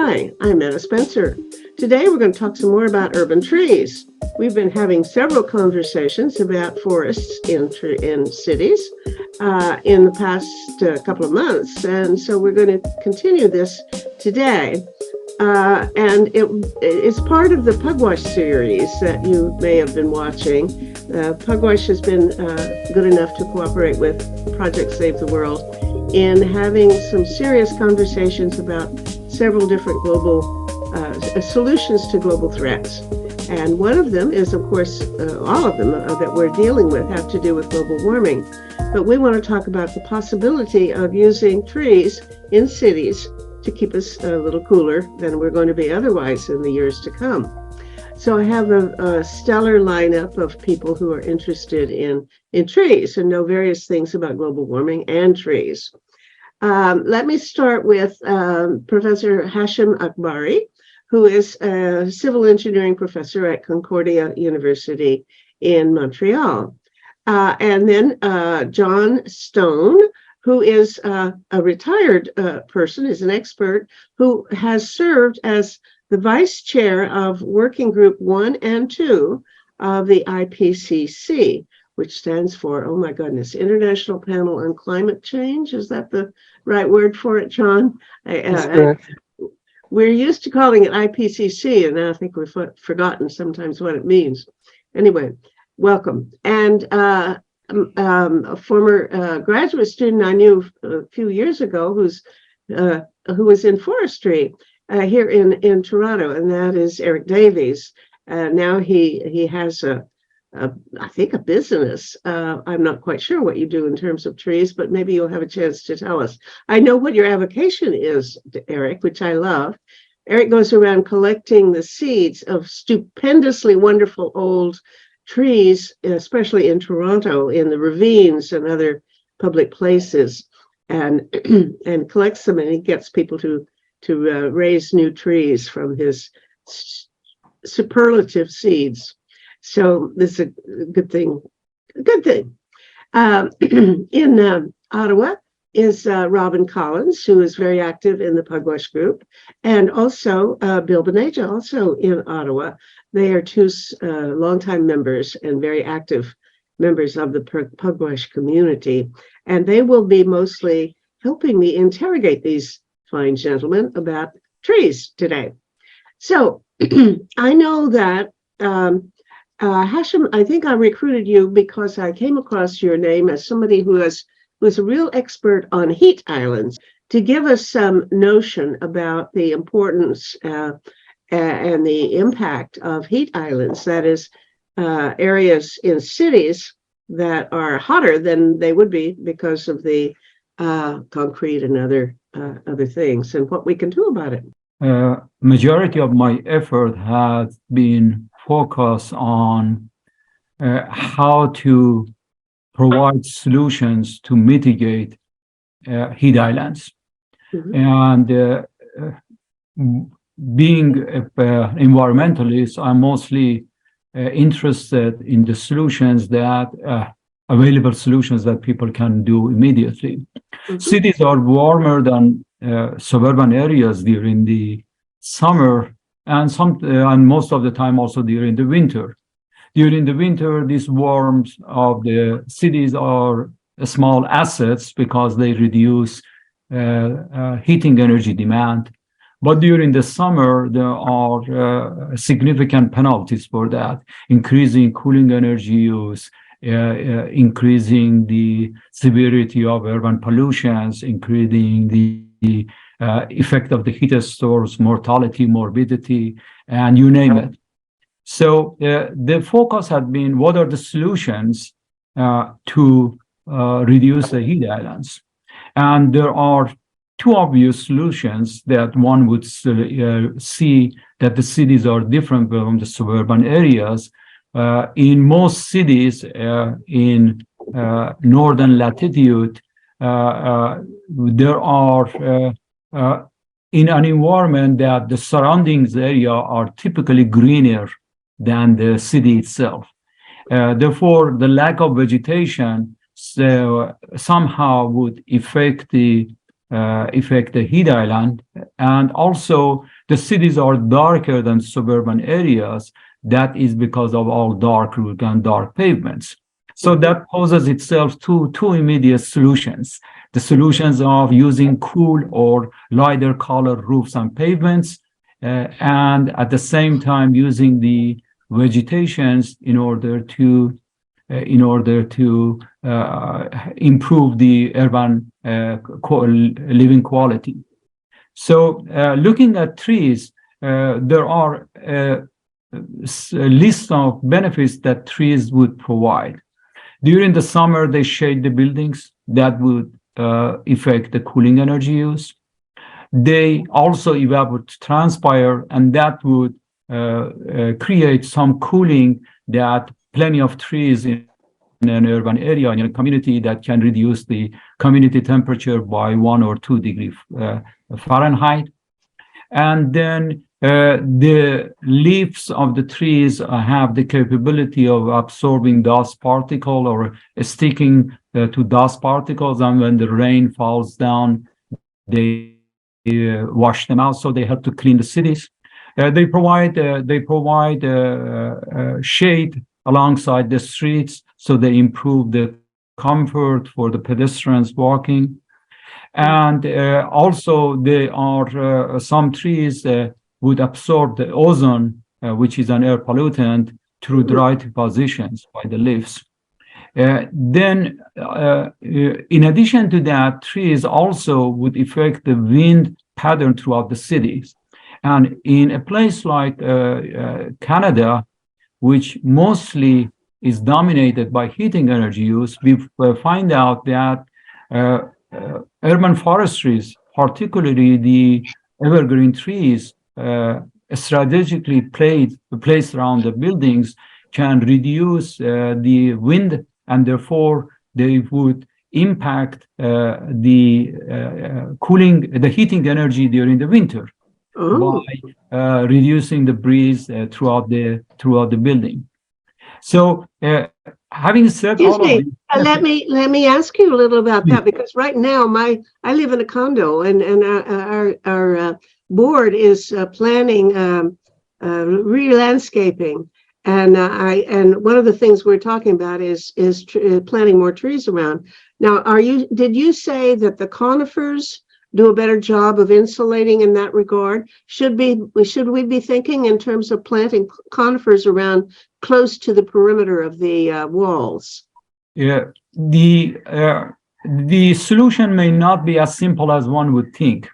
Hi, I'm Anna Spencer. Today we're going to talk some more about urban trees. We've been having several conversations about forests in cities in the past couple of months, and so we're going to continue this today. It's part of the Pugwash series that you may have been watching. Pugwash has been good enough to cooperate with Project Save the World in having some serious conversations about several different global solutions to global threats. And one of them is, of course, all of them that we're dealing with have to do with global warming. But we want to talk about the possibility of using trees in cities to keep us a little cooler than we're going to be otherwise in the years to come. So I have a stellar lineup of people who are interested in trees and know various things about global warming and trees. Let me start with Professor Hashim Akbari, who is a civil engineering professor at Concordia University in Montreal. And then John Stone, who is a retired person, is an expert who has served as the vice chair of Working Group 1 and 2 of the IPCC, which stands for, oh my goodness, International Panel on Climate Change. Is that the right word for it, John? We're used to calling it IPCC, and I think we've forgotten sometimes what it means. Anyway, welcome. And a former graduate student I knew a few years ago who was in forestry here in Toronto, and that is Eric Davies. Now he has I think a business. I'm not quite sure what you do in terms of trees, but maybe you'll have a chance to tell us. I know what your avocation is, Eric, which I love. Eric goes around collecting the seeds of stupendously wonderful old trees, especially in Toronto, in the ravines and other public places, and and collects them, and he gets people to raise new trees from his superlative seeds. So this is a good thing. Good thing. In Ottawa is Robin Collins, who is very active in the Pugwash group, and also Bill Beneja, also in Ottawa. They are two longtime members and very active members of the Pugwash community, and they will be mostly helping me interrogate these fine gentlemen about trees today. So I know that Hashim, I think I recruited you because I came across your name as somebody who was a real expert on heat islands, to give us some notion about the importance and the impact of heat islands, that is, areas in cities that are hotter than they would be because of the concrete and other things, and what we can do about it. Majority of my effort has been focused on how to provide solutions to mitigate heat islands. Mm-hmm. And being an environmentalist, I'm mostly interested in the solutions that available solutions that people can do immediately. Mm-hmm. Cities are warmer than suburban areas during the summer, and most of the time also during the winter. During the winter, these warmth of the cities are small assets because they reduce heating energy demand. But during the summer, there are significant penalties for that, increasing cooling energy use, increasing the severity of urban pollutions, increasing the effect of the heat stores, mortality, morbidity, and you name it. So the focus had been, what are the solutions to reduce the heat islands? And there are two obvious solutions that one would see that the cities are different from the suburban areas. In most cities in northern latitude, there are in an environment that the surroundings area are typically greener than the city itself. Therefore, the lack of vegetation somehow would affect the affect the heat island. And also the cities are darker than suburban areas. That is because of all dark roads and dark pavements. So that poses itself to two immediate solutions. The solutions of using cool or lighter colored roofs and pavements, and at the same time using the vegetations in order to improve the urban living quality. So looking at trees, there are a list of benefits that trees would provide. During the summer, they shade the buildings. That would affect the cooling energy use. They also evaporate transpire, and that would create some cooling that plenty of trees in an urban area, in a community, that can reduce the community temperature by 1 or 2 degrees Fahrenheit. And then the leaves of the trees have the capability of absorbing dust particle or sticking to dust particles, and when the rain falls down, they wash them out, so they help to clean the cities. They provide shade alongside the streets, so they improve the comfort for the pedestrians walking. And also there are some trees would absorb the ozone, which is an air pollutant, through dry depositions by the leaves. Then, in addition to that, trees also would affect the wind pattern throughout the cities. And in a place like Canada, which mostly is dominated by heating energy use, we find out that urban forestries, particularly the evergreen trees, strategically placed around the buildings, can reduce the wind, and therefore they would impact the heating energy during the winter by reducing the breeze throughout the building. So, having said all of this, let me ask you a little about that, because right now I live in a condo, and our board is planning re-landscaping, and one of the things we're talking about is planting more trees around. Now, did you say that the conifers do a better job of insulating in that regard? Should we be thinking in terms of planting conifers around close to the perimeter of the walls? Yeah, the solution may not be as simple as one would think.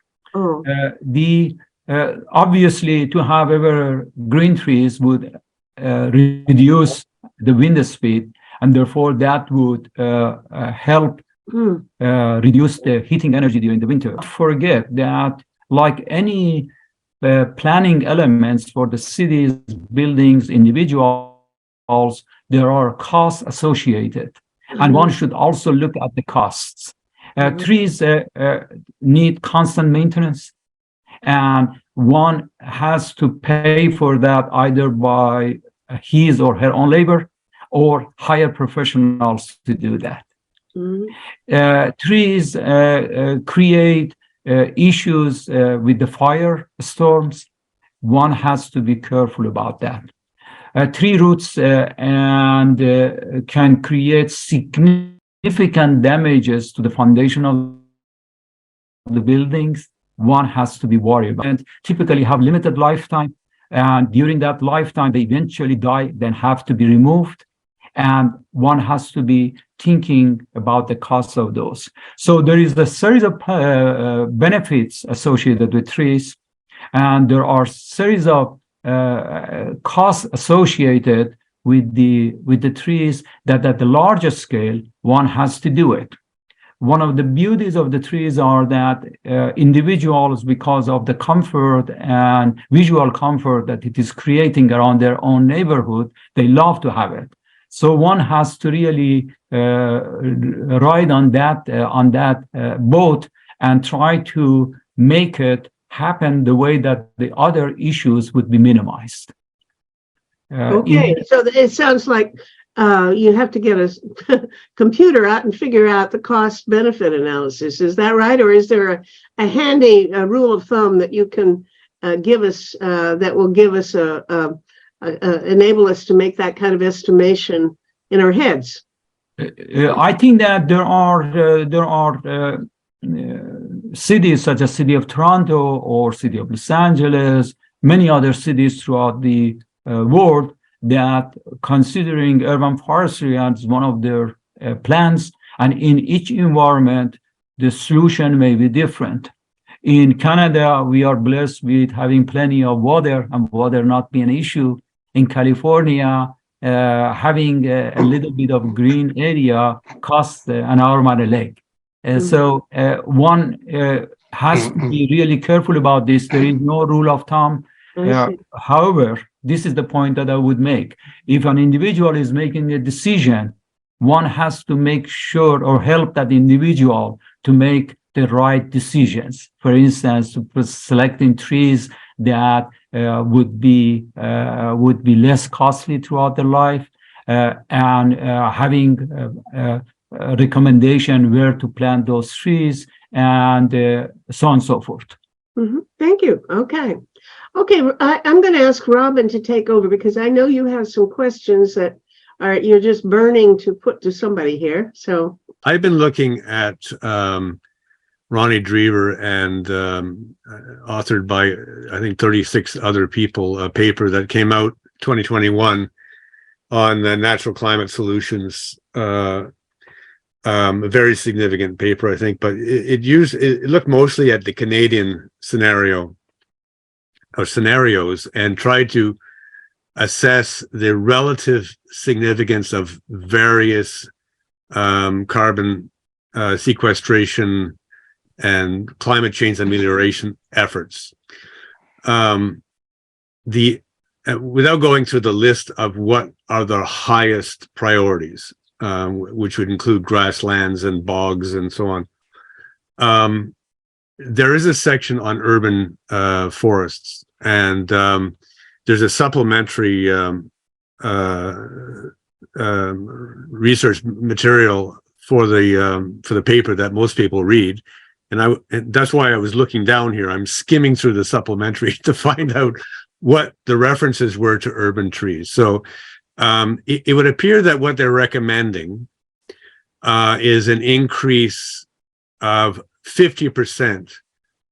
Obviously, to have evergreen trees would reduce the wind speed, and therefore that would help reduce the heating energy during the winter. Don't forget that, like any planning elements for the cities, buildings, individuals, there are costs associated, and one should also look at the costs. Trees need constant maintenance, and one has to pay for that either by his or her own labor or hire professionals to do that. Trees create issues with the fire storms. One has to be careful about that. Tree roots can create significant damages to the foundation of the buildings. One has to be worried about, and typically have limited lifetime. And during that lifetime, they eventually die, then have to be removed. And one has to be thinking about the cost of those. So there is a series of benefits associated with trees, and there are series of costs associated with the trees that at the larger scale, one has to do it. One of the beauties of the trees are that individuals, because of the comfort and visual comfort that it is creating around their own neighborhood, they love to have it. So one has to really ride on that boat and try to make it happen the way that the other issues would be minimized. Okay, so it sounds like you have to get a computer out and figure out the cost benefit analysis. Is that right? Or is there a handy rule of thumb that you can give us that will give us enable us to make that kind of estimation in our heads? I think that there are cities such as City of Toronto or City of Los Angeles, many other cities throughout the world that considering urban forestry as one of their plans, and in each environment, the solution may be different. In Canada, we are blessed with having plenty of water and water not being an issue. In California, having a little bit of green area costs an arm and a leg. So one has to be really careful about this. There is no rule of thumb. However, this is the point that I would make. If an individual is making a decision, one has to make sure or help that individual to make the right decisions. For instance, selecting trees that would be less costly throughout their life, and having a recommendation where to plant those trees, and so on and so forth. Thank you. Okay, I'm going to ask Robin to take over because I know you have some questions that you're just burning to put to somebody here. So I've been looking at Ronnie Drever and authored by, I think, 36 other people, a paper that came out 2021 on the natural climate solutions. A very significant paper, I think, but it looked mostly at the Canadian scenario or scenarios and tried to assess the relative significance of various carbon sequestration and climate change amelioration efforts. Without going through the list of what are the highest priorities, which would include grasslands and bogs and so on, there is a section on urban forests, and there's a supplementary research material for the paper that most people read. And that's why I was looking down here. I'm skimming through the supplementary to find out what the references were to urban trees. So it would appear that what they're recommending is an increase of 50%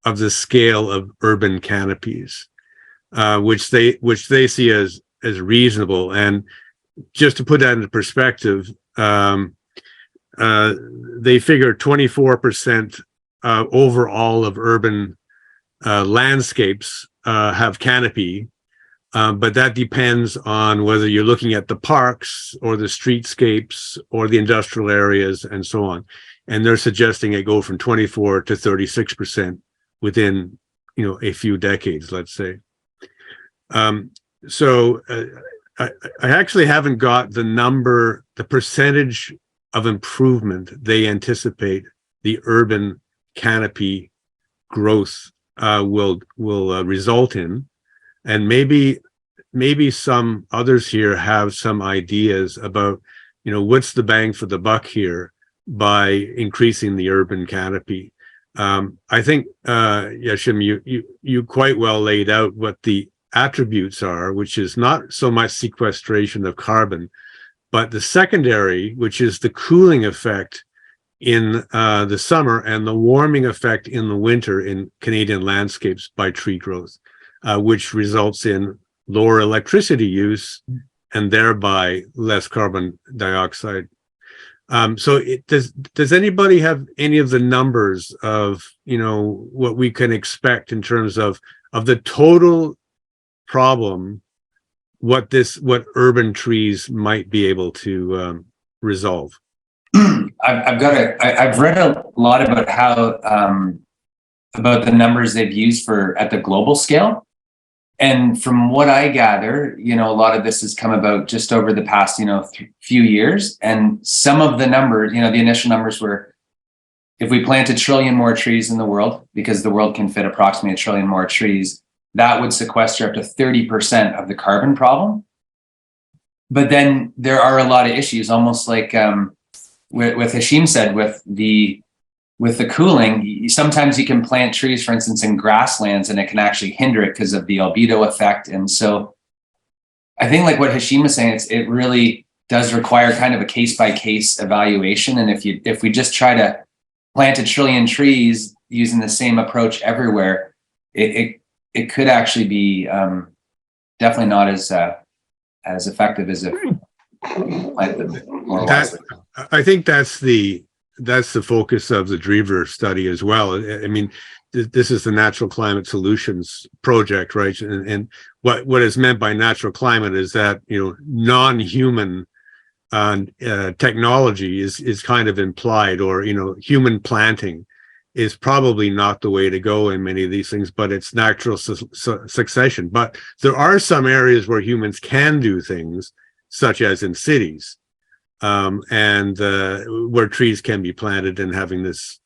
of the scale of urban canopies, which they see as reasonable. And just to put that into perspective, they figure 24% overall of urban landscapes have canopy, but that depends on whether you're looking at the parks or the streetscapes or the industrial areas and so on. And they're suggesting it go from 24 to 36% within, a few decades, let's say. So I actually haven't got the percentage of improvement they anticipate the urban canopy growth will result in, and maybe some others here have some ideas about what's the bang for the buck here by increasing the urban canopy. I think Yashim, you quite well laid out what the attributes are, which is not so much sequestration of carbon, but the secondary, which is the cooling effect in the summer and the warming effect in the winter in Canadian landscapes by tree growth, which results in lower electricity use and thereby less carbon dioxide. So does anybody have any of the numbers of what we can expect in terms of the total problem, what urban trees might be able to resolve? I've read a lot about how about the numbers they've used at the global scale, and from what I gather, a lot of this has come about just over the past few years. And some of the numbers, the initial numbers were, if we plant 1 trillion more trees in the world, because the world can fit approximately 1 trillion more trees, that would sequester up to 30% of the carbon problem. but then there are a lot of issues, almost like with Hashim said, with the cooling. Sometimes you can plant trees, for instance, in grasslands, and it can actually hinder it because of the albedo effect. And so I think, like what Hashim was saying, it really does require kind of a case-by-case evaluation. And if we just try to plant 1 trillion trees using the same approach everywhere, it could actually be definitely not as effective as if plant them more wisely. I think that's the focus of the Drever study as well. I mean, this is the Natural Climate Solutions project, right? And what is meant by natural climate is that, non-human technology is kind of implied, or, human planting is probably not the way to go in many of these things, but it's natural succession. But there are some areas where humans can do things, such as in cities, and where trees can be planted and having this,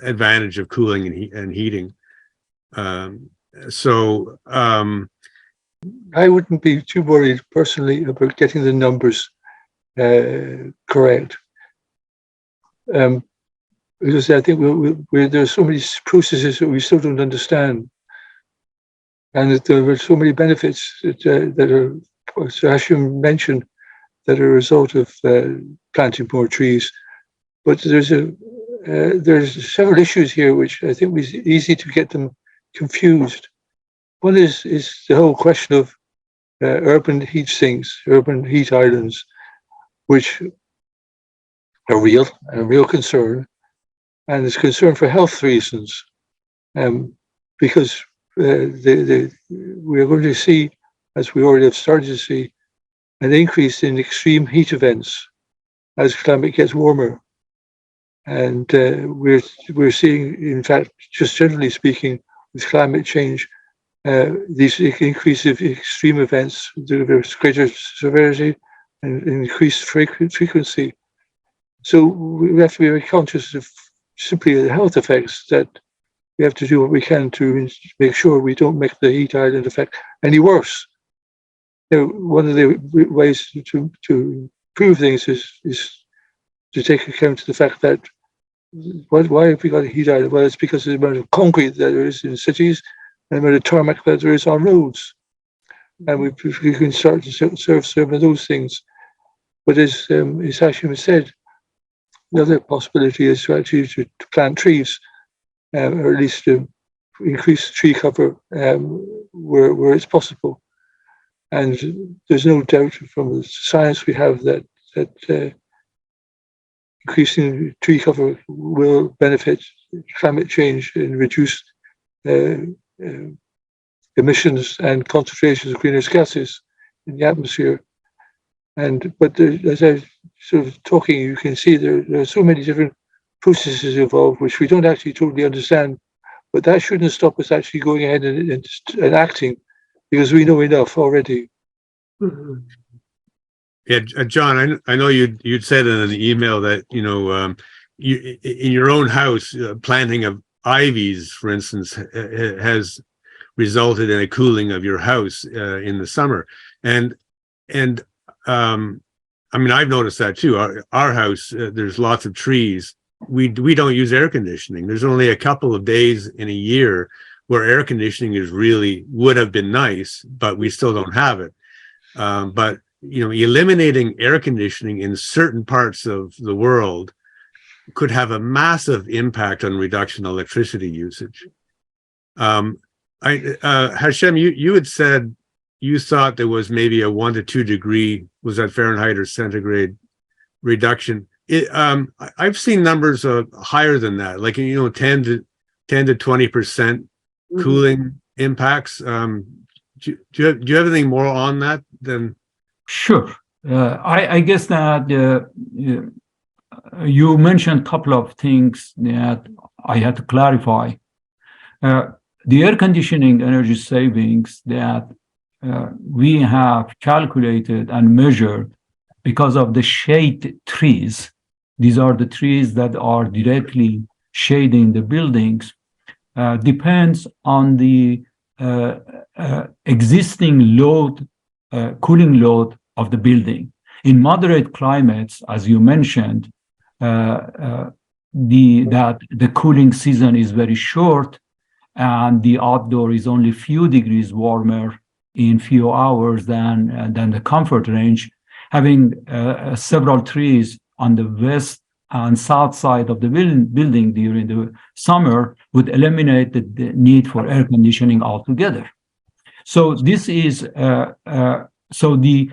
advantage of cooling and heating. I wouldn't be too worried personally about getting the numbers correct. Because I think there's so many processes that we still don't understand, and that there are so many benefits that are, as Hashim mentioned, that are a result of planting more trees. But there's several issues here which I think was easy to get them confused. One is the whole question of urban heat sinks, urban heat islands, which are real and a real concern. And it's concern for health reasons, because we are going to see, as we already have started to see, an increase in extreme heat events as climate gets warmer. And we're seeing, in fact, just generally speaking, with climate change, these increase of extreme events, there's greater severity and increased frequency. So we have to be very conscious of simply the health effects, that we have to do what we can to make sure we don't make the heat island effect any worse. One of the ways to improve things is to take account of the fact that why have we got a heat island? Well, it's because of the amount of concrete that there is in cities and the amount of tarmac that there is on roads. And we can start to serve some of those things. But as Hashim said, the other possibility is to actually to plant trees, or at least to increase tree cover where it's possible. And there's no doubt from the science we have that increasing tree cover will benefit climate change and reduce emissions and concentrations of greenhouse gases in the atmosphere. But as I sort of talking, you can see there are so many different processes involved which we don't actually totally understand. But that shouldn't stop us actually going ahead and acting, because we know enough already. Mm-hmm. Yeah, John, I know you'd said in an email that you in your own house, planting of ivies, for instance, has resulted in a cooling of your house in the summer, and I mean, I've noticed that too. Our house, there's lots of trees. We don't use air conditioning. There's only a couple of days in a year where air conditioning would have been nice, but we still don't have it. But eliminating air conditioning in certain parts of the world could have a massive impact on reduction of electricity usage. Hashem, you had said you thought there was maybe a 1 to 2 degree, was that Fahrenheit or centigrade reduction? I've seen numbers higher than that, like 10 to 20% cooling impacts. Do you have anything more on that than? Sure. I guess that you mentioned a couple of things that I had to clarify. The air conditioning energy savings that we have calculated and measured because of the shade trees. These are the trees that are directly shading the buildings. Depends on the existing load, cooling load of the building. In moderate climates, as you mentioned, the cooling season is very short, and the outdoor is only few degrees warmer in few hours than the comfort range. Having several trees on the west and south side of the building during the summer would eliminate the need for air conditioning altogether. So this is so the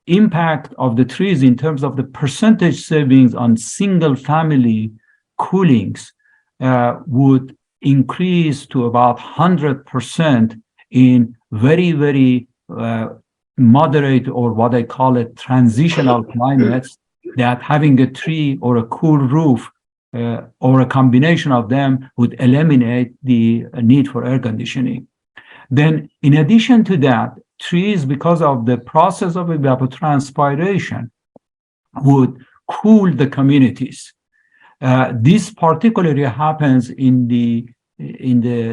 impact of the trees in terms of the percentage savings on single family coolings would increase to about 100% in very, very moderate, or what I call it, transitional climates, that having a tree or a cool roof or a combination of them would eliminate the need for air conditioning. Then, in addition to that, trees, because of the process of evapotranspiration, would cool the communities. This particularly happens in the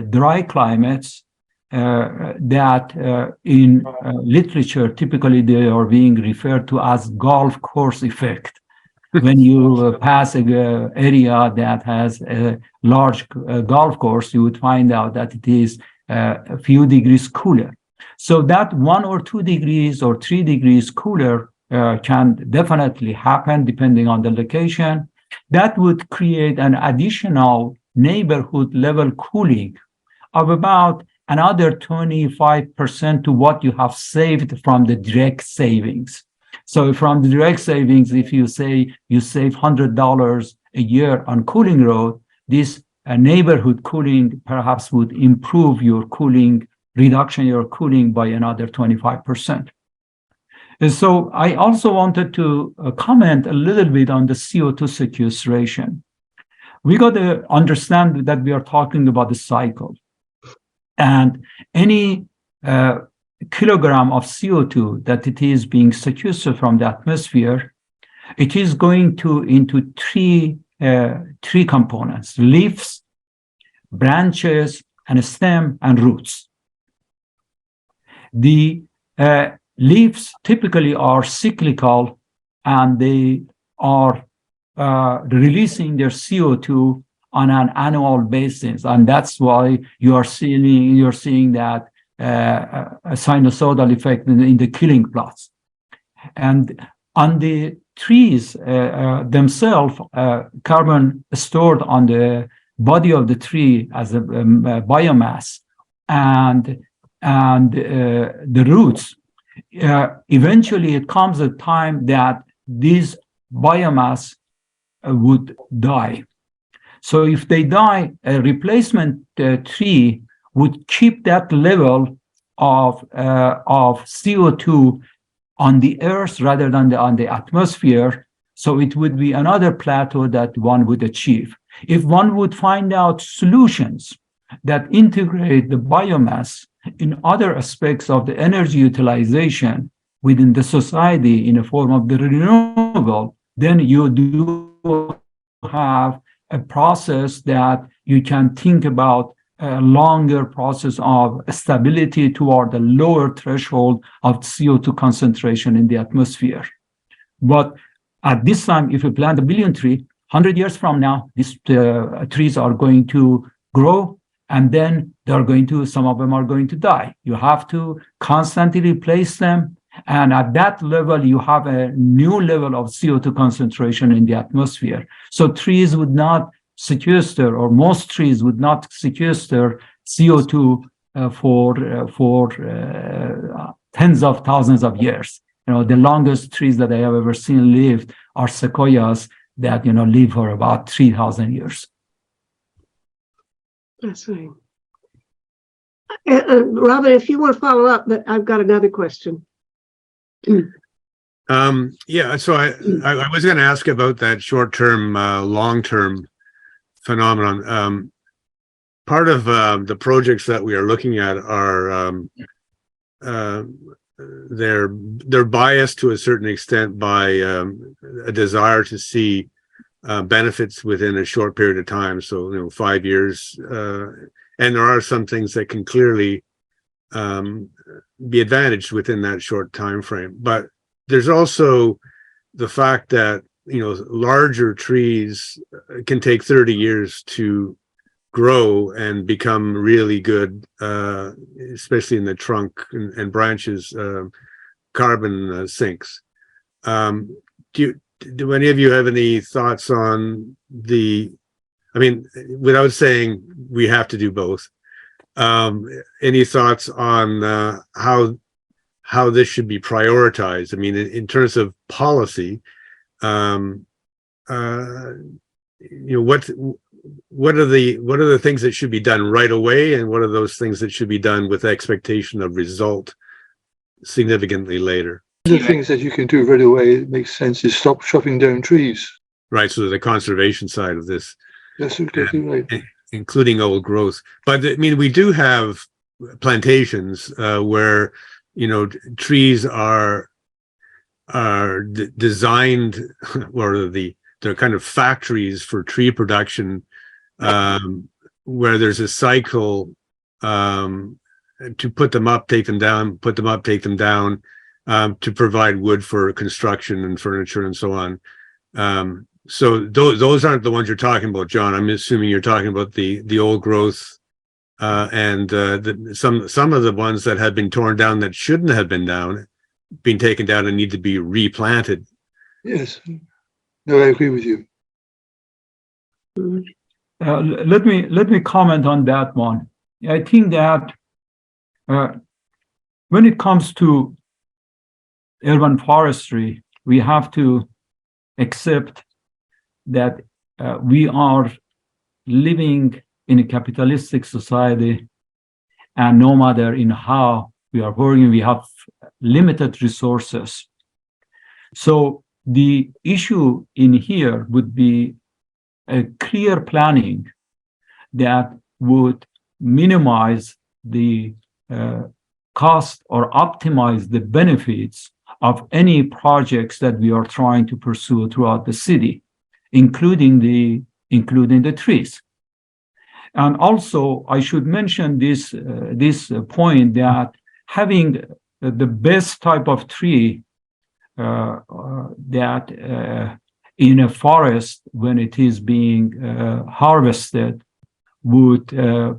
dry climates that in literature, typically they are being referred to as golf course effect. When you pass an area that has a large golf course, you would find out that it is a few degrees cooler. So that 1 or 2 degrees or 3 degrees cooler can definitely happen depending on the location. That would create an additional neighborhood level cooling of about another 25% to what you have saved from the direct savings. So from the direct savings, if you say you save $100 a year on cooling load, this neighborhood cooling perhaps would improve your cooling, reduction your cooling by another 25%. And so I also wanted to comment a little bit on the CO2 sequestration. We got to understand that we are talking about the cycle. And any kilogram of CO2 that it is being sequestered from the atmosphere, it is going into three components: leaves, branches, and stem and roots. The leaves typically are cyclical, and they are releasing their CO2 on an annual basis, and that's why you're seeing that a sinusoidal effect in the killing plots. And on the trees themselves, carbon stored on the body of the tree as a biomass, and the roots. Eventually, it comes a time that this biomass would die. So if they die, a replacement tree would keep that level of CO2 on the earth rather than on the atmosphere. So it would be another plateau that one would achieve. If one would find out solutions that integrate the biomass in other aspects of the energy utilization within the society in a form of the renewable, then you do have a process that you can think about a longer process of stability toward the lower threshold of CO2 concentration in the atmosphere. But at this time, if you plant 1 billion trees, 100 years from now, these trees are going to grow, and then some of them are going to die. You have to constantly replace them. And at that level, you have a new level of CO2 concentration in the atmosphere. So trees would not sequester, or most trees would not sequester CO2 for tens of thousands of years. The longest trees that I have ever seen lived are sequoias that live for about 3,000 years. That's right. Robin, if you want to follow up, but I've got another question. Yeah, so I was going to ask about that short-term, long-term phenomenon. Part of the projects that we are looking at are they're biased to a certain extent by a desire to see benefits within a short period of time. So 5 years, and there are some things that can clearly be advantaged within that short time frame. But there's also the fact that, larger trees can take 30 years to grow and become really good, especially in the trunk and branches, carbon sinks. Do any of you have any thoughts on without saying we have to do both, any thoughts on how this should be prioritized? I mean, in terms of policy, what are the things that should be done right away, and what are those things that should be done with expectation of result significantly later? The things that you can do right away, it makes sense, is stop chopping down trees. Right, so the conservation side of this. That's exactly right. Including old growth. But we do have plantations where, trees are designed, or they're kind of factories for tree production, where there's a cycle to put them up, take them down, put them up, take them down, to provide wood for construction and furniture and so on. So those aren't the ones you're talking about, John. I'm assuming you're talking about the old growth, and some of the ones that have been torn down that shouldn't have been taken down and need to be replanted. Yes, no, I agree with you. Let me comment on that one. I think that when it comes to urban forestry, we have to accept that we are living in a capitalistic society, and no matter in how we are working, we have limited resources. So the issue in here would be a clear planning that would minimize the cost or optimize the benefits of any projects that we are trying to pursue throughout the city, including the trees. And also, I should mention this point that having the best type of tree that in a forest, when it is being harvested, would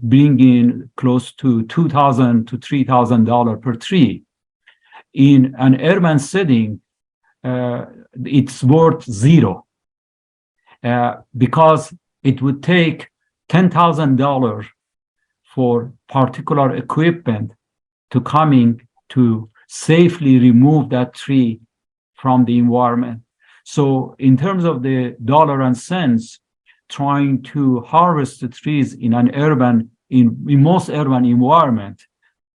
bring in close to $2,000 to $3,000 per tree. In an urban setting, it's worth zero, because it would take $10,000 for particular equipment to coming to safely remove that tree from the environment. So in terms of the dollar and cents, trying to harvest the trees in most urban environment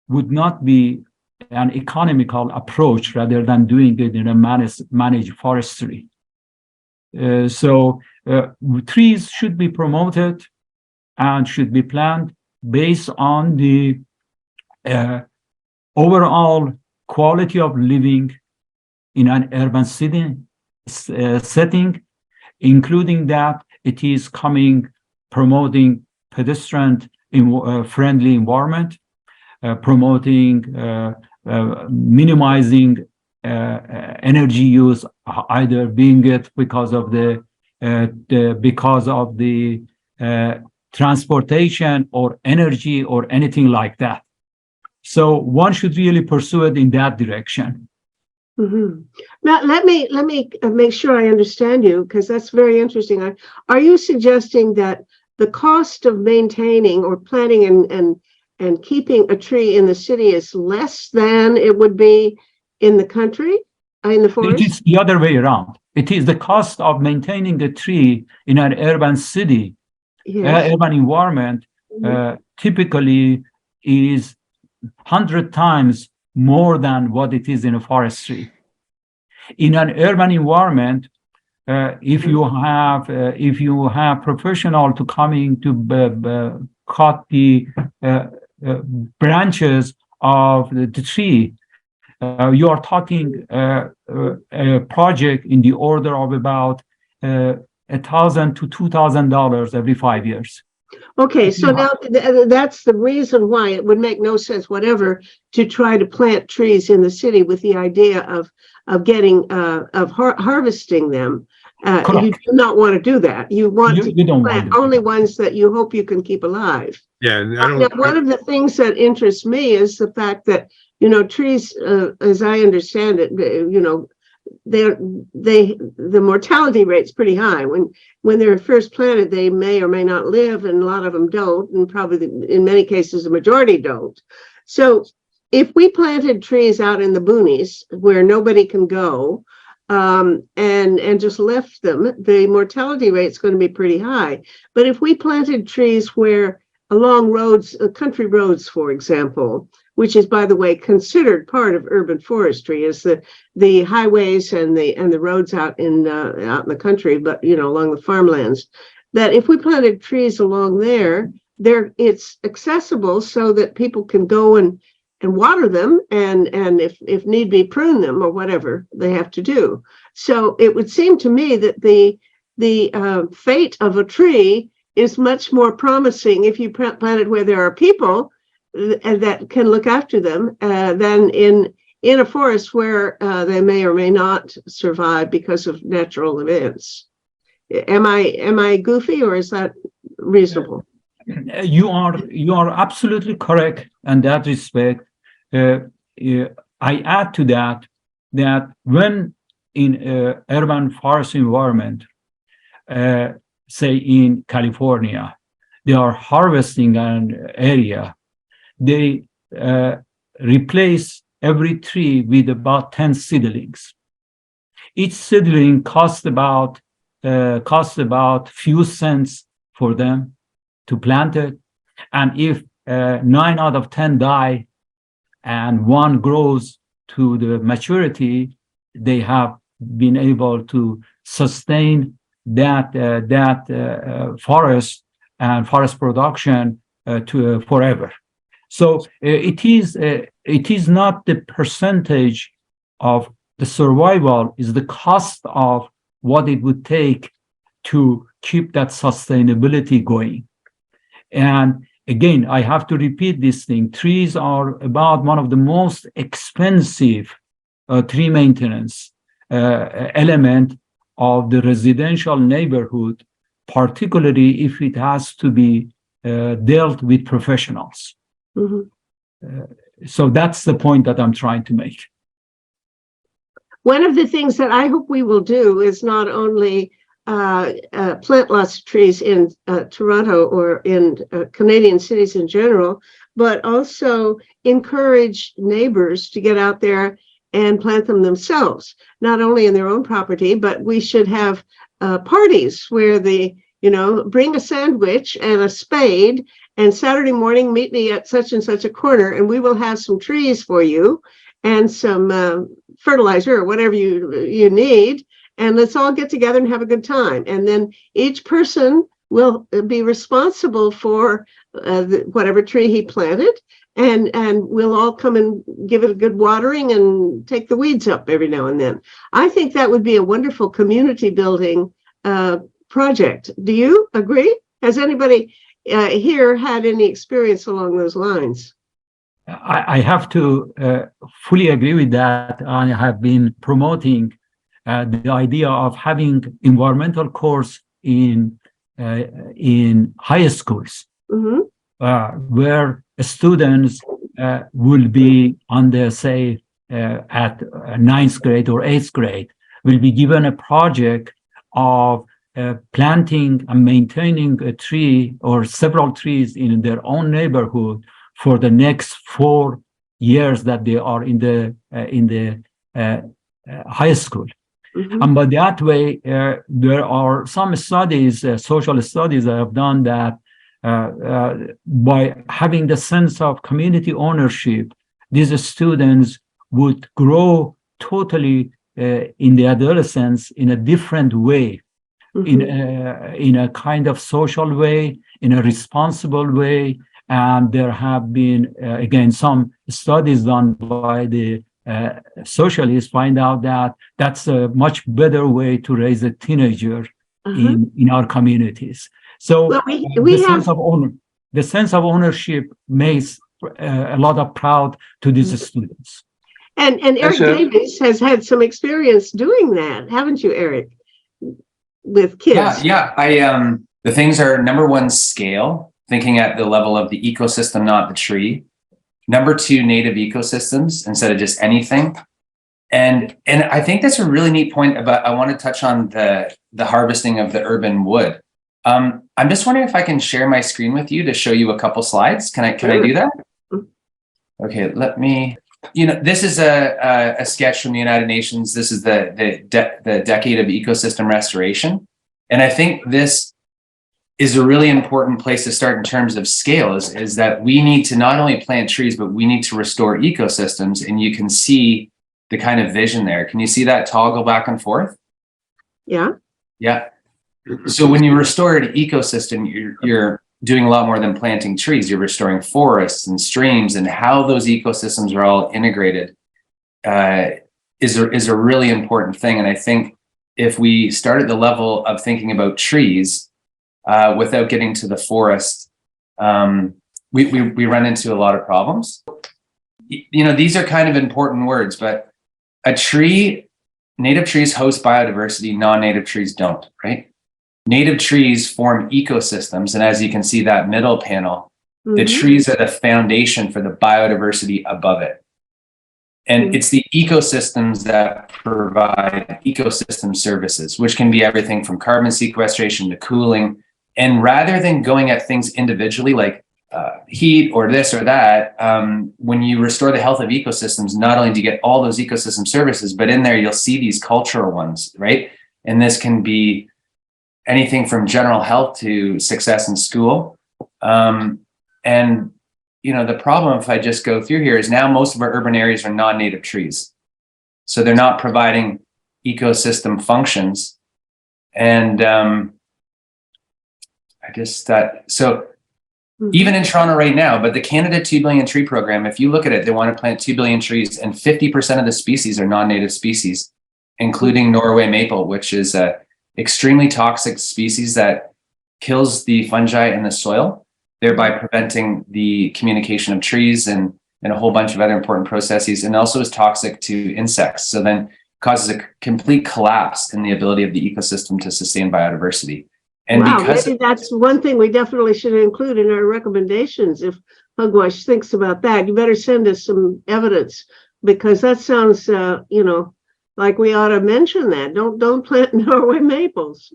would not be an economical approach, rather than doing it in a managed forestry. So trees should be promoted and should be planted based on the overall quality of living in an urban setting, including that it is promoting pedestrian friendly environment, promoting minimizing energy use, either being it because of the transportation or energy or anything like that. So one should really pursue it in that direction. Mm-hmm. Matt, let me make sure I understand you, because that's very interesting. Are you suggesting that the cost of maintaining or planting and keeping a tree in the city is less than it would be in the country, in the forest? It is the other way around. It is the cost of maintaining the tree in an urban city, Yes. urban environment, typically is 100 times more than what it is in a forestry. In an urban environment, if you have professional to coming to cut the branches of the tree, you are talking a project in the order of about $1,000 to $2,000 every 5 years. Okay, so now that's the reason why it would make no sense whatever to try to plant trees in the city with the idea of getting harvesting them. You do not want to do that. You want to don't want plant to. only ones that you hope you can keep alive. Yeah, and Now, one of the things that interests me is the fact that, you know, trees, as I understand it, you know, the mortality rate's pretty high. When they're first planted, they may or may not live, and a lot of them don't, and probably in many cases the majority don't. So if we planted trees out in the boonies where nobody can go, and just left them, the mortality rate's going to be pretty high. But if we planted trees where along roads, country roads, for example, which is, by the way, considered part of urban forestry, is the highways and the roads out in the country, but you know, along the farmlands. That if we planted trees along there, it's accessible so that people can go and water them, and if need be, prune them or whatever they have to do. So it would seem to me that the fate of a tree is much more promising if you plant it where there are people that can look after them than in a forest where they may or may not survive because of natural events. Am I goofy, or is that reasonable? You are absolutely correct in that respect. I add to that when in urban forest environment, say in California, they are harvesting an area, they replace every tree with about 10 seedlings. Each seedling costs about few cents for them to plant it, and if 9 out of 10 die and one grows to the maturity, they have been able to sustain that forest and forest production to forever. So it is not the percentage of the survival, is the cost of what it would take to keep that sustainability going. And again, I have to repeat this thing. Trees are about one of the most expensive tree maintenance element of the residential neighborhood, particularly if it has to be dealt with professionals. Mm-hmm. So that's the point that I'm trying to make. One of the things that I hope we will do is not only plant lots of trees in Toronto or in Canadian cities in general, but also encourage neighbors to get out there and plant them themselves, not only in their own property, but we should have parties where bring a sandwich and a spade, and Saturday morning meet me at such and such a corner, and we will have some trees for you and some fertilizer or whatever you need. And let's all get together and have a good time. And then each person will be responsible for whatever tree he planted, and we'll all come and give it a good watering and take the weeds up every now and then. I think that would be a wonderful community building project. Do you agree? Has anybody here had any experience along those lines? I have to fully agree with that. I have been promoting the idea of having environmental course in high schools, mm-hmm. Where students will be on the, say, at 9th grade or 8th grade, will be given a project of planting and maintaining a tree or several trees in their own neighborhood for the next 4 years that they are in the high school. Mm-hmm. And by that way, there are some studies, social studies that have done that by having the sense of community ownership, these students would grow totally in the adolescence in a different way, mm-hmm. in a kind of social way, in a responsible way. And there have been, again, some studies done by the socialists find out that that's a much better way to raise a teenager in our communities. So Well, we have, the sense of ownership makes a lot of proud to these students. and Eric Davis has had some experience doing that, haven't you, Eric? With kids. Yeah. The things are, number one, scale, thinking at the level of the ecosystem, not the tree. Number two, native ecosystems instead of just anything. And I think that's a really neat point about, I want to touch on the harvesting of the urban wood. I'm just wondering if I can share my screen with you to show you a couple slides. Can I do that? Okay, let me, this is a sketch from the United Nations. This is the decade of ecosystem restoration. And I think this is a really important place to start in terms of scale, is that we need to not only plant trees, but we need to restore ecosystems. And you can see the kind of vision there. Can you see that toggle back and forth? Yeah. Yeah. So when you restore an ecosystem, you're doing a lot more than planting trees. You're restoring forests and streams, and how those ecosystems are all integrated is a really important thing. And I think if we start at the level of thinking about trees without getting to the forest, we run into a lot of problems. These are kind of important words, but a tree, native trees host biodiversity, non-native trees don't, right? Native trees form ecosystems. And as you can see that middle panel, the trees are the foundation for the biodiversity above it. And it's the ecosystems that provide ecosystem services, which can be everything from carbon sequestration to cooling. And rather than going at things individually, like heat or this or that, when you restore the health of ecosystems, not only do you get all those ecosystem services, but in there you'll see these cultural ones, right? And this can be anything from general health to success in school. And the problem, if I just go through here, is now most of our urban areas are non-native trees. So they're not providing ecosystem functions. And even in Toronto right now, but the Canada 2 Billion Tree Program, if you look at it, they want to plant 2 billion trees, and 50% of the species are non-native species, including Norway maple, which is a extremely toxic species that kills the fungi in the soil, thereby preventing the communication of trees and a whole bunch of other important processes, and also is toxic to insects. So then causes a complete collapse in the ability of the ecosystem to sustain biodiversity. And maybe that's one thing we definitely should include in our recommendations. If Pugwash thinks about that, you better send us some evidence, because that sounds, like we ought to mention that. Don't plant Norway maples.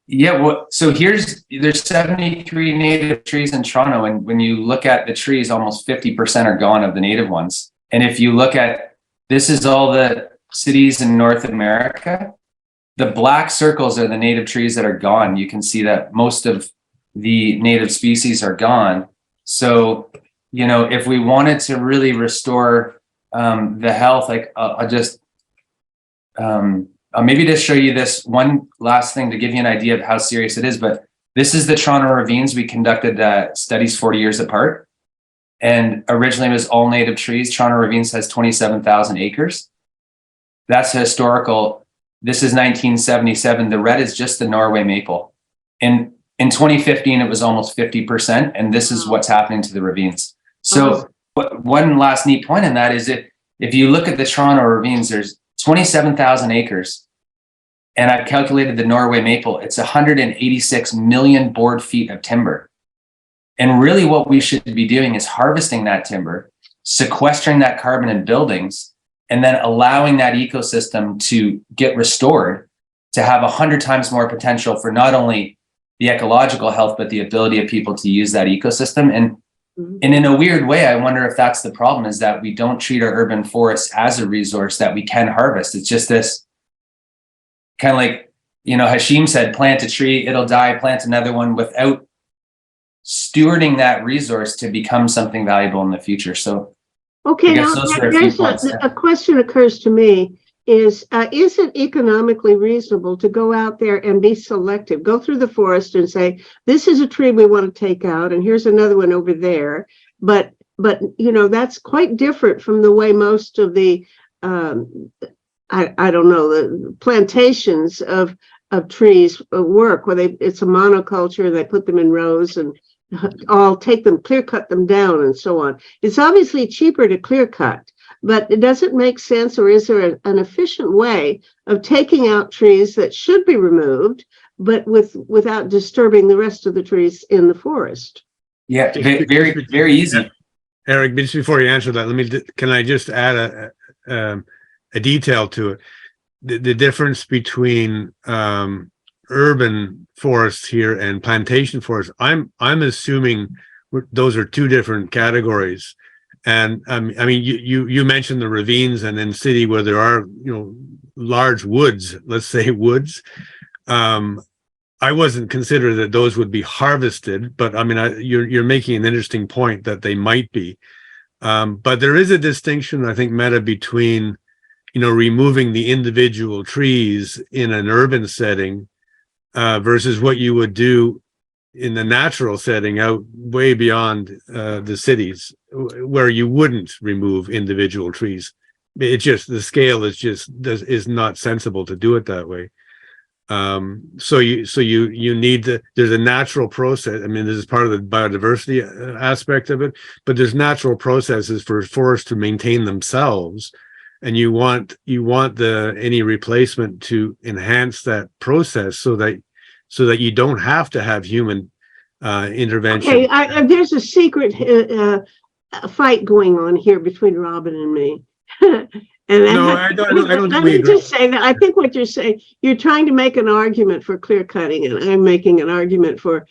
Yeah, well, so there's 73 native trees in Toronto, and when you look at the trees, almost 50% are gone of the native ones. And if you look at, this is all the cities in North America, the black circles are the native trees that are gone. You can see that most of the native species are gone. So, if we wanted to really restore the health, like I'll maybe just show you this one last thing to give you an idea of how serious it is. But this is the Toronto Ravines. We conducted studies 40 years apart. And originally it was all native trees. Toronto Ravines has 27,000 acres. That's historical. This is 1977. The red is just the Norway maple. And in 2015, it was almost 50%. And this is what's happening to the ravines. So one last neat point in that is if you look at the Toronto Ravines, there's 27,000 acres. And I've calculated the Norway maple, it's 186 million board feet of timber. And really what we should be doing is harvesting that timber, sequestering that carbon in buildings, and then allowing that ecosystem to get restored to have 100 times more potential for not only the ecological health, but the ability of people to use that ecosystem. And in a weird way, I wonder if that's the problem, is that we don't treat our urban forests as a resource that we can harvest. It's just this kind of like, Hashim said, plant a tree, it'll die, plant another one, without stewarding that resource to become something valuable in the future. So okay, now there's a question occurs to me is it economically reasonable to go out there and be selective, go through the forest and say, this is a tree we want to take out, and here's another one over there. But that's quite different from the way most of the, the plantations of of trees work, where it's a monoculture, they put them in rows and all take them, clear cut them down and so on. It's obviously cheaper to clear cut, but it doesn't make sense, or is there an efficient way of taking out trees that should be removed, but without disturbing the rest of the trees in the forest? Yeah, very, very easy. Eric, just before you answer that, can I just add a detail to it? The difference between urban forests here and plantation forests, I'm assuming those are two different categories. And I mean, you mentioned the ravines, and in city where there are, large woods, let's say woods. I wasn't considered that those would be harvested, but I mean, you're making an interesting point that they might be. But there is a distinction, I think, Meta, between, removing the individual trees in an urban setting versus what you would do in the natural setting out way beyond the cities, where you wouldn't remove individual trees. It just, the scale is not sensible to do it that way. So you need there's a natural process. I mean, this is part of the biodiversity aspect of it, but there's natural processes for forests to maintain themselves, and you want any replacement to enhance that process so that you don't have to have human intervention. Okay, there's a secret fight going on here between Robin and me. No, I don't. Let me just say that I think what you're saying, you're trying to make an argument for clear cutting, and I'm making an argument for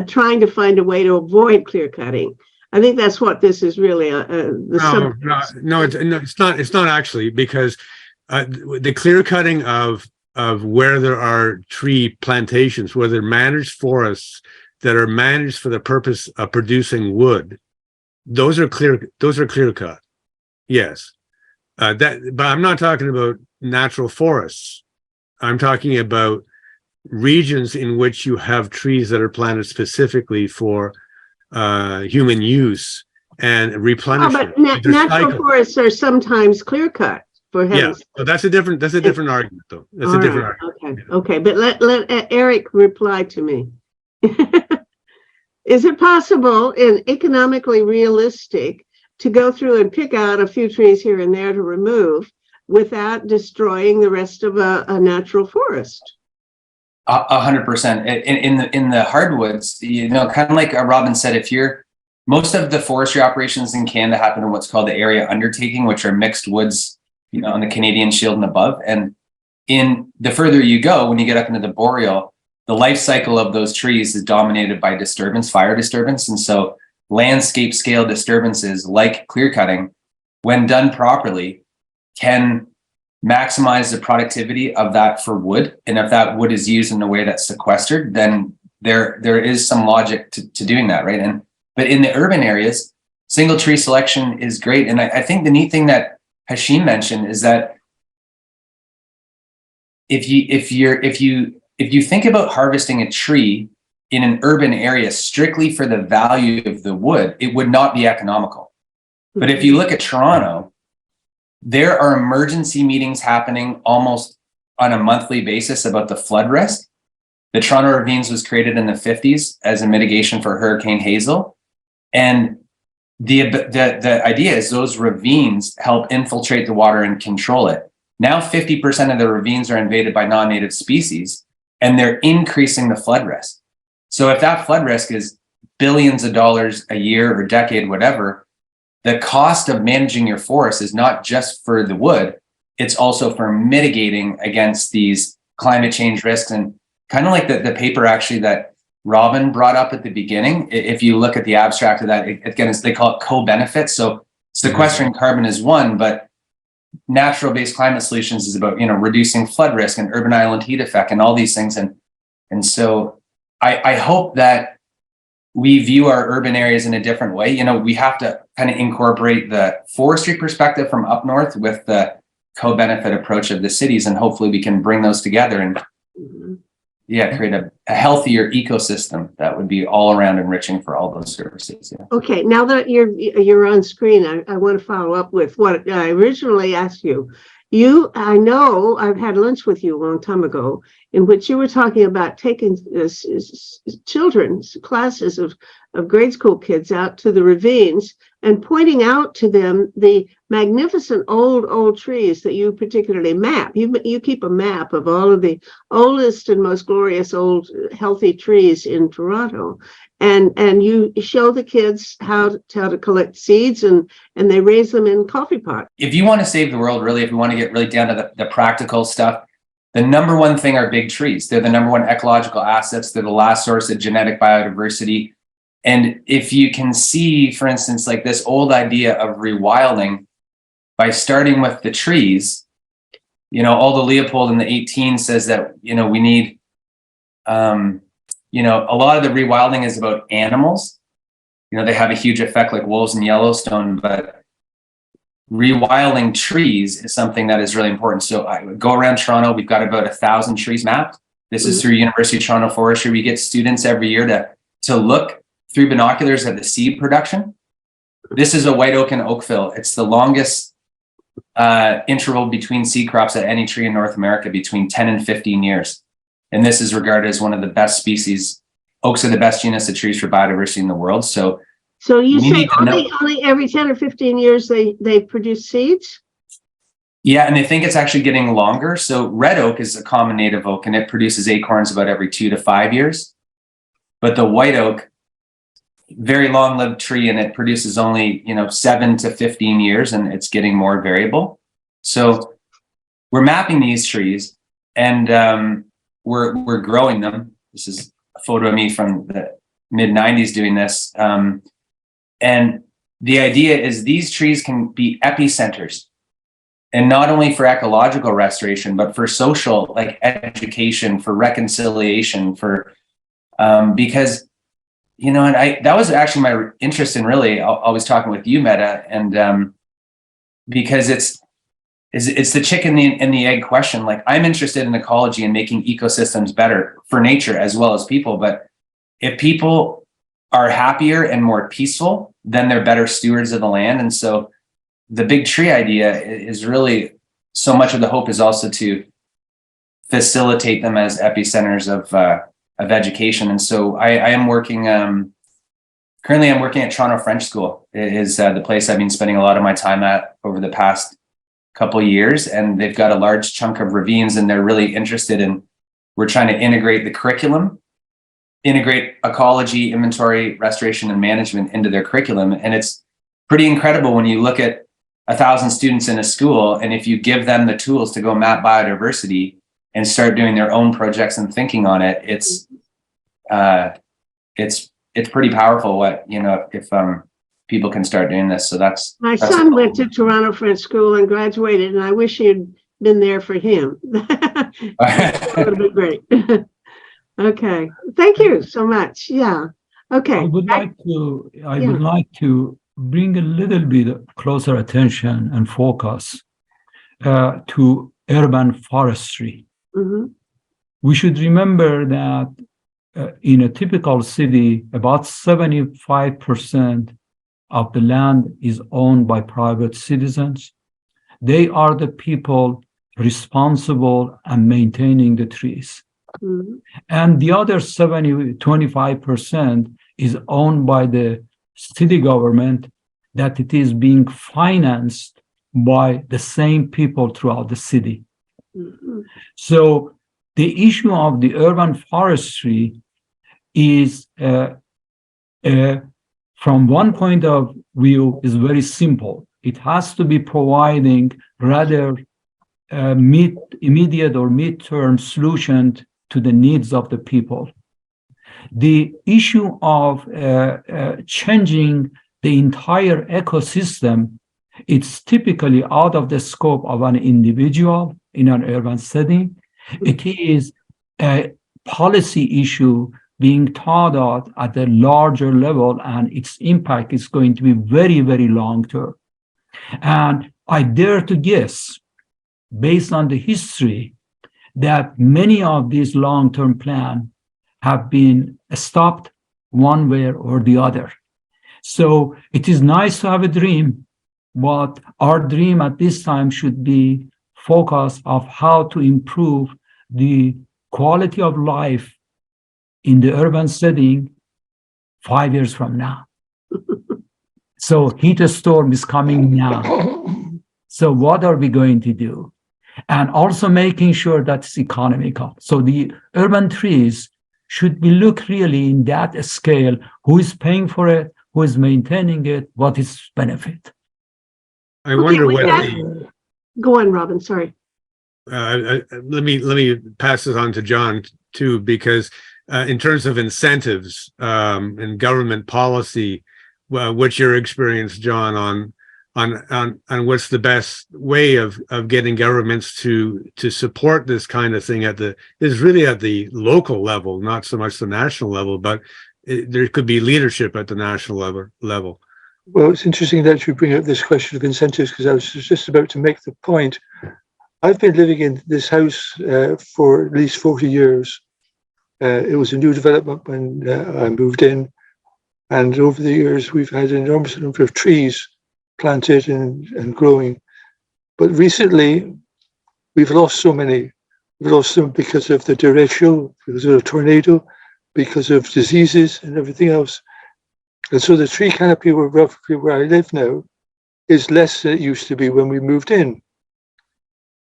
trying to find a way to avoid clear cutting. I think that's what this is really. It's not actually, because the clear cutting of where there are tree plantations, where they're managed forests that are managed for the purpose of producing wood, those are clear cut. Yes. But I'm not talking about natural forests. I'm talking about regions in which you have trees that are planted specifically for human use and replenishment. But natural forests are sometimes clear cut. Yeah, well, that's a different argument, though. That's a different argument. Okay, but let Eric reply to me. Is it possible and economically realistic to go through and pick out a few trees here and there to remove without destroying the rest of a natural forest? 100%. In the hardwoods, kind of like Robin said, most of the forestry operations in Canada happen in what's called the area undertaking, which are mixed woods, on the Canadian Shield and above. And in the further you go, when you get up into the boreal, the life cycle of those trees is dominated by fire disturbance. And so landscape scale disturbances like clear cutting, when done properly, can maximize the productivity of that for wood. And if that wood is used in a way that's sequestered, then there is some logic to doing that, right? But in the urban areas, single tree selection is great. And I think the neat thing that Hashim mentioned is that if you think about harvesting a tree in an urban area strictly for the value of the wood, it would not be economical. But if you look at Toronto, there are emergency meetings happening almost on a monthly basis about the flood risk. The Toronto Ravines was created in the 50s as a mitigation for Hurricane Hazel. And the idea is those ravines help infiltrate the water and control it. Now 50% of the ravines are invaded by non-native species, and they're increasing the flood risk. So if that flood risk is billions of dollars a year or decade, whatever, the cost of managing your forest is not just for the wood, it's also for mitigating against these climate change risks. And kind of like the paper actually that Robin brought up at the beginning, if you look at the abstract of that, again, they call it co-benefits. So sequestering carbon is one, but natural-based climate solutions is about, reducing flood risk and urban island heat effect and all these things. And so I hope that we view our urban areas in a different way. We have to kind of incorporate the forestry perspective from up north with the co-benefit approach of the cities, and hopefully we can bring those together and create a healthier ecosystem that would be all around enriching for all those services. Yeah. Okay, now that you're on screen, I want to follow up with what I originally asked you. I know I've had lunch with you a long time ago, in which you were talking about taking children's classes of grade school kids out to the ravines and pointing out to them the magnificent old trees that you particularly map. You keep a map of all of the oldest and most glorious old healthy trees in Toronto. And you show the kids how to collect seeds, and they raise them in coffee pots. If you want to save the world, really, if you want to get really down to the practical stuff, the number one thing are big trees. They're the number one ecological assets. They're the last source of genetic biodiversity. And if you can see, for instance, like this old idea of rewilding by starting with the trees, Aldo Leopold in the 18 says that, we need, a lot of the rewilding is about animals. They have a huge effect like wolves in Yellowstone, but rewilding trees is something that is really important. So I go around Toronto, we've got about 1,000 trees mapped. This is through University of Toronto Forestry. We get students every year to look through binoculars at the seed production. This is a white oak and Oakville. It's the longest interval between seed crops at any tree in North America, between 10 and 15 years. And this is regarded as one of the best species. Oaks are the best genus of trees for biodiversity in the world. So you say only every 10 or 15 years they produce seeds? Yeah, and they think it's actually getting longer. So red oak is a common native oak, and it produces acorns about every 2 to 5 years. But the white oak, very long-lived tree, and it produces only 7 to 15 years, and it's getting more variable. So we're mapping these trees, and we're growing them. This is a photo of me from the mid-90s doing this. And the idea is these trees can be epicenters, and not only for ecological restoration, but for social, like education, for reconciliation, for because that was actually my interest in really always talking with you, Meta, and because it's the chicken and the egg question. Like, I'm interested in ecology and making ecosystems better for nature as well as people. But if people are happier and more peaceful, then they're better stewards of the land. And so the big tree idea is really, so much of the hope is also to facilitate them as epicenters of education. And so I am working, currently I'm working at Toronto French School. It is the place I've been spending a lot of my time at over the past couple of years. And they've got a large chunk of ravines, and they're really interested in, we're trying to integrate the curriculum, integrate ecology, inventory, restoration, and management into their curriculum. And it's pretty incredible when you look at 1,000 students in a school, and if you give them the tools to go map biodiversity and start doing their own projects and thinking on it, it's pretty powerful what, if people can start doing this. So that's my son went to Toronto French School and graduated, and I wish you'd been there for him. That would have been great. Okay, thank you so much. Yeah. Okay. I would like to bring a little bit closer attention and focus to urban forestry. Mm-hmm. We should remember that in a typical city, about 75% of the land is owned by private citizens. They are the people responsible and maintaining the trees. Mm-hmm. And the other 25% is owned by the city government, that it is being financed by the same people throughout the city. Mm-hmm. So the issue of the urban forestry is, from one point of view, is very simple. It has to be providing rather immediate or mid-term solutions to the needs of the people. The issue of changing the entire ecosystem, it's typically out of the scope of an individual in an urban setting. It is a policy issue being thought of at a larger level, and its impact is going to be very, very long-term. And I dare to guess, based on the history, that many of these long-term plans have been stopped one way or the other. So it is nice to have a dream, but our dream at this time should be focus of how to improve the quality of life in the urban setting 5 years from now. So heat storm is coming now. So what are we going to do? And also making sure that it's economical. So the urban trees should be looked really in that scale. Who is paying for it? Who is maintaining it? What is benefit? I wonder with what that- Go on, Robin, sorry. let me pass this on to John too, because in terms of incentives and government policy, what's your experience, John, on what's the best way of getting governments to support this kind of thing at the local level, not so much the national level, but there could be leadership at the national level. Well, it's interesting that you bring up this question of incentives, because I was just about to make the point. I've been living in this house for at least 40 years. It was a new development when I moved in. And over the years, we've had an enormous number of trees planted and growing. But recently, we've lost so many. We've lost them because of the derecho, because of a tornado, because of diseases and everything else. And so the tree canopy where I live now is less than it used to be when we moved in.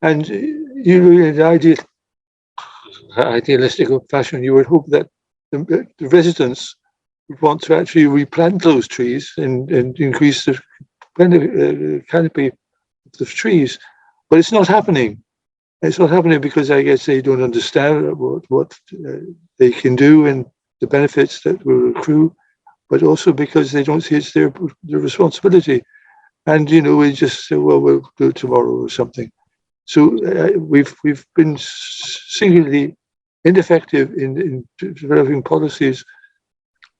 And in an idealistic fashion, you would hope that the residents would want to actually replant those trees and increase the canopy of the trees. But it's not happening. It's not happening because I guess they don't understand what they can do and the benefits that will accrue, but also because they don't see it's their responsibility. And, we just say, well, we'll do it tomorrow or something. So we've been singularly ineffective in developing policies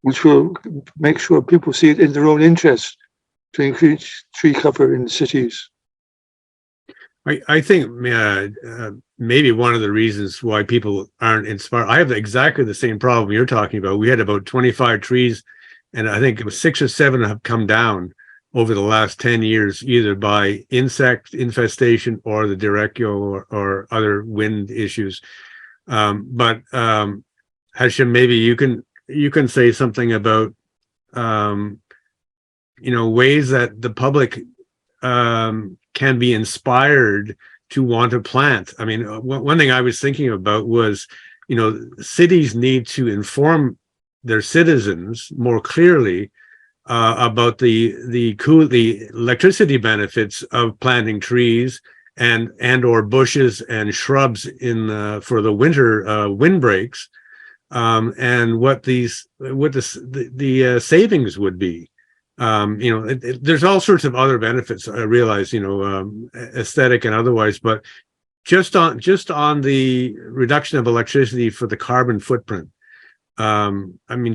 which will make sure people see it in their own interest to increase tree cover in the cities. I think maybe one of the reasons why people aren't inspired, I have exactly the same problem you're talking about. We had about 25 trees, and I think it was 6 or 7 have come down over the last 10 years, either by insect infestation or the derecho or other wind issues. But Hashim, maybe you can say something about ways that the public can be inspired to want to plant. I mean, one thing I was thinking about was, cities need to inform their citizens more clearly about the electricity benefits of planting trees and or bushes and shrubs for the winter windbreaks, and what the savings would be. There's all sorts of other benefits, I realize, aesthetic and otherwise, but just on the reduction of electricity for the carbon footprint.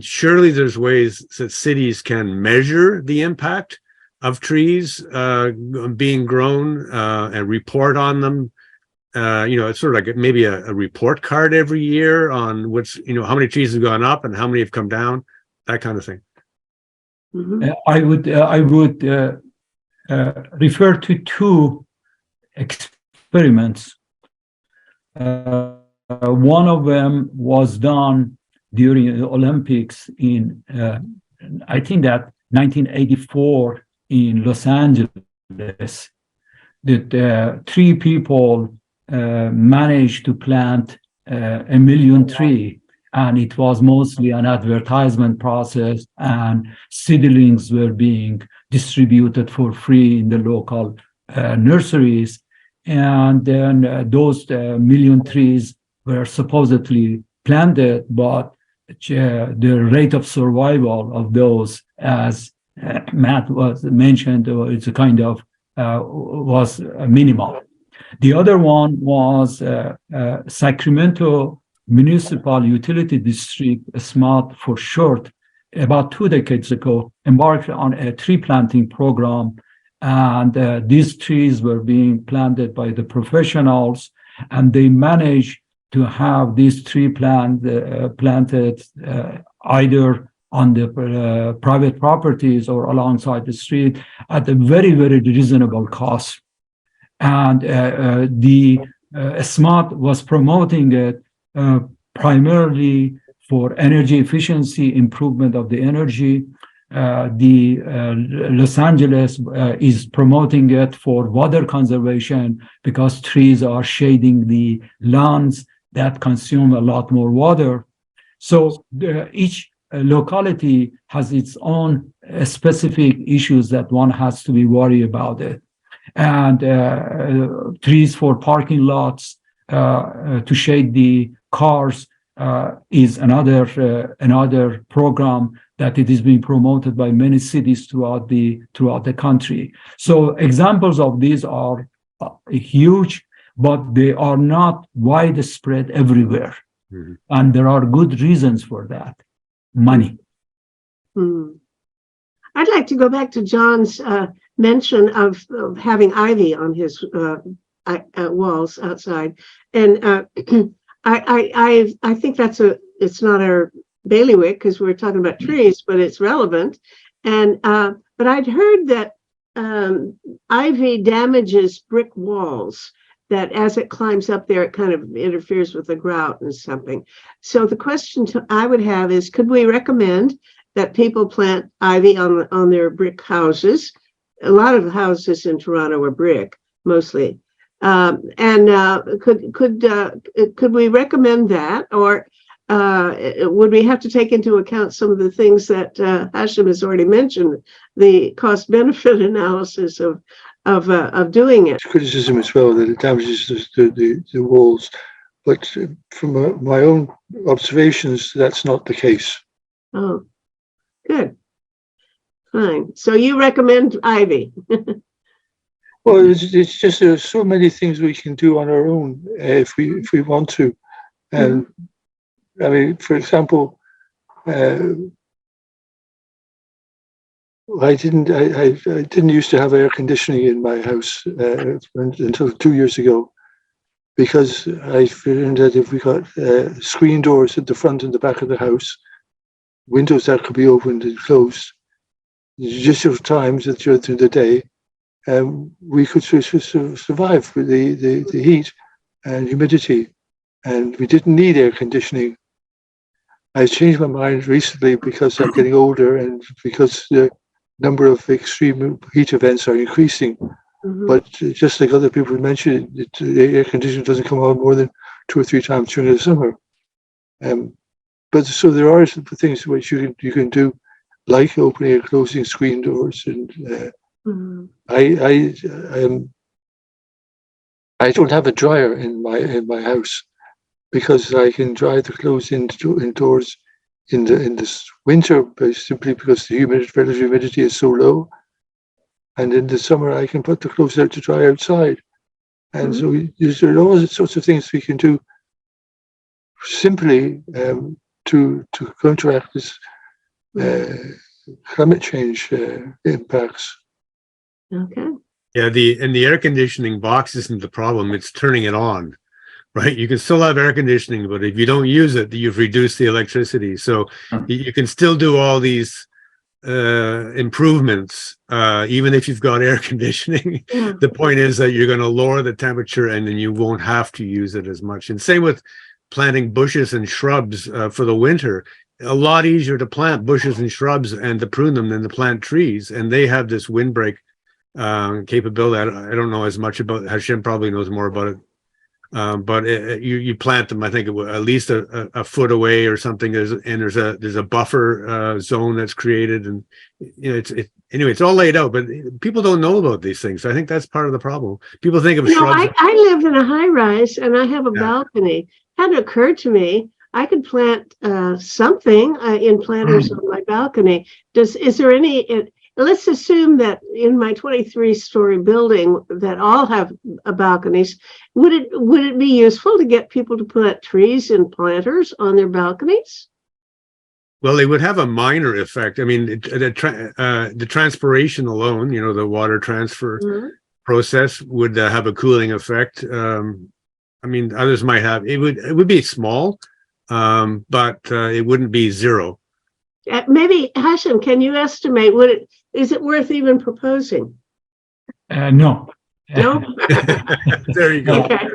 Surely there's ways that cities can measure the impact of trees being grown and report on them. It's sort of like maybe a report card every year on how many trees have gone up and how many have come down, that kind of thing. Mm-hmm. I would refer to 2 experiments. One of them was done during the Olympics in, I think that 1984 in Los Angeles, that 3 people managed to plant 1 million trees. And it was mostly an advertisement process, and seedlings were being distributed for free in the local nurseries. And then those 1 million trees were supposedly planted, but the rate of survival of those, as Matt was mentioned, it's a kind of was minimal. The other one was Sacramento Municipal Utility District, SMUD for short, about 2 decades ago, embarked on a tree planting program. And these trees were being planted by the professionals, and they managed to have these trees planted either on the private properties or alongside the street at a very, very reasonable cost. And the SMART was promoting it primarily for energy efficiency, improvement of the energy. Los Angeles is promoting it for water conservation because trees are shading the lawns that consume a lot more water. So each locality has its own specific issues that one has to be worried about it. And trees for parking lots to shade the cars is another program that it is being promoted by many cities throughout the country. So examples of these are huge, but they are not widespread everywhere. Mm-hmm. And there are good reasons for that. Money. I'd like to go back to John's mention of having ivy on his walls outside, and I think it's not our bailiwick because we're talking about trees, but it's relevant. And but I'd heard that ivy damages brick walls. That as it climbs up there, it kind of interferes with the grout and something. So the question I would have is, could we recommend that people plant ivy on their brick houses? A lot of houses in Toronto are brick, mostly. And could we recommend that, or would we have to take into account some of the things that Hashem has already mentioned, the cost-benefit analysis of doing it? Criticism as well that it damages the walls, but from my own observations, that's not the case. Oh, good, fine. So you recommend ivy? Well, it's just there's so many things we can do on our own if we want to, and I mean, for example, I didn't used to have air conditioning in my house until 2 years ago, because I found that if we got screen doors at the front and the back of the house, windows that could be opened and closed, just at times through the day, we could survive with the heat and humidity, and we didn't need air conditioning. I changed my mind recently because I'm getting older and because the number of extreme heat events are increasing. Mm-hmm. But just like other people mentioned, the air conditioning doesn't come on more than 2 or 3 times during the summer. But so there are things which you can do, like opening and closing screen doors. And I don't have a dryer in my house, because I can dry the clothes indoors in this winter, simply because the relative humidity is so low, and in the summer I can put the clothes out to dry outside. And so there are all sorts of things we can do simply to counteract this climate change impacts. Okay. Yeah, the air conditioning box isn't the problem; it's turning it on. Right, you can still have air conditioning, but if you don't use it, you've reduced the electricity. So you can still do all these improvements, even if you've got air conditioning. Yeah. The point is that you're going to lower the temperature, and then you won't have to use it as much. And same with planting bushes and shrubs for the winter. A lot easier to plant bushes and shrubs and to prune them than to plant trees. And they have this windbreak capability. I don't know as much about. Hashem probably knows more about it. But you plant them, I think, at least a foot away or something. There's a buffer zone that's created, and anyway, it's all laid out. But people don't know about these things. So I think that's part of the problem. People think of shrubs. I live in a high rise, and I have a balcony. It hadn't occurred to me I could plant something in planters on my balcony. Is there any? Let's assume that in my 23-story building that all have balconies. Would it be useful to get people to put trees and planters on their balconies? Well, they would have a minor effect. I mean, the transpiration alone, the water transfer process would have a cooling effect. I mean, others might have. It would be small, but it wouldn't be zero. Maybe Hashem, can you estimate? Is it worth even proposing? No. No? There you go. Okay.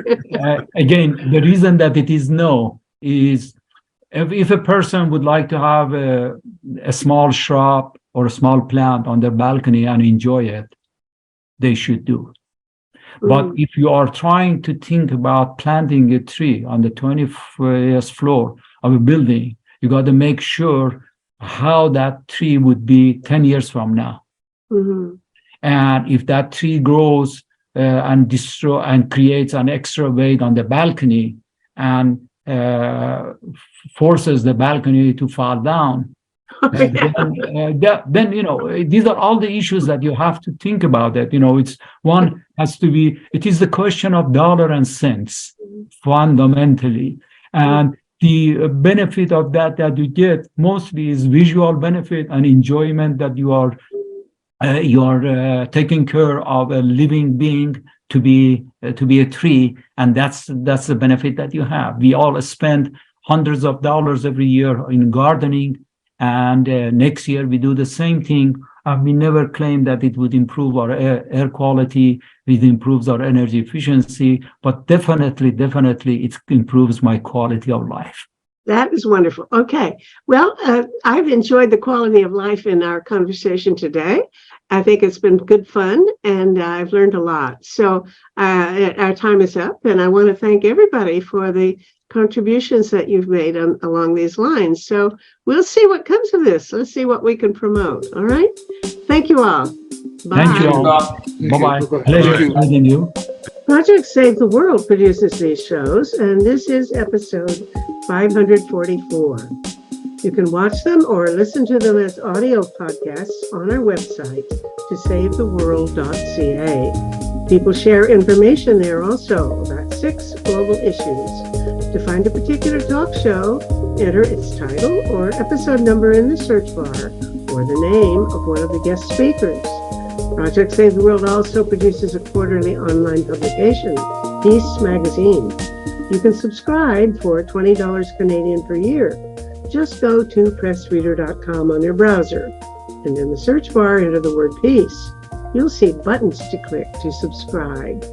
Again, the reason that it is no is if a person would like to have a small shrub or a small plant on their balcony and enjoy it, they should do. But Mm. if you are trying to think about planting a tree on the 20th floor of a building, you got to make sure how that tree would be 10 years from now. Mhm. And if that tree grows and destroy and creates an extra weight on the balcony and forces the balcony to fall down, then these are all the issues that you have to think about. That it's one has to be. It is the question of dollar and cents fundamentally, and the benefit of that you get mostly is visual benefit and enjoyment that you are taking care of a living being to be a tree, and that's the benefit that you have. We all spend hundreds of dollars every year in gardening, and next year we do the same thing. We never claim that it would improve our air quality, it improves our energy efficiency, but definitely it improves my quality of life. That is wonderful. Okay. Well, I've enjoyed the quality of life in our conversation today. I think it's been good fun, and I've learned a lot. So our time is up, and I want to thank everybody for the contributions that you've made along these lines. So we'll see what comes of this. Let's see what we can promote. All right. Thank you all. Bye. Thank you all. Thank you. Bye-bye. Bye-bye. Pleasure Thank you. meeting you. Project Save the World produces these shows, and this is episode 544. You can watch them or listen to them as audio podcasts on our website, tosavetheworld.ca. People share information there also about 6 global issues. To find a particular talk show, enter its title or episode number in the search bar or the name of one of the guest speakers. Project Save the World also produces a quarterly online publication, Peace Magazine. You can subscribe for $20 Canadian per year. Just go to pressreader.com on your browser, and in the search bar, enter the word peace. You'll see buttons to click to subscribe.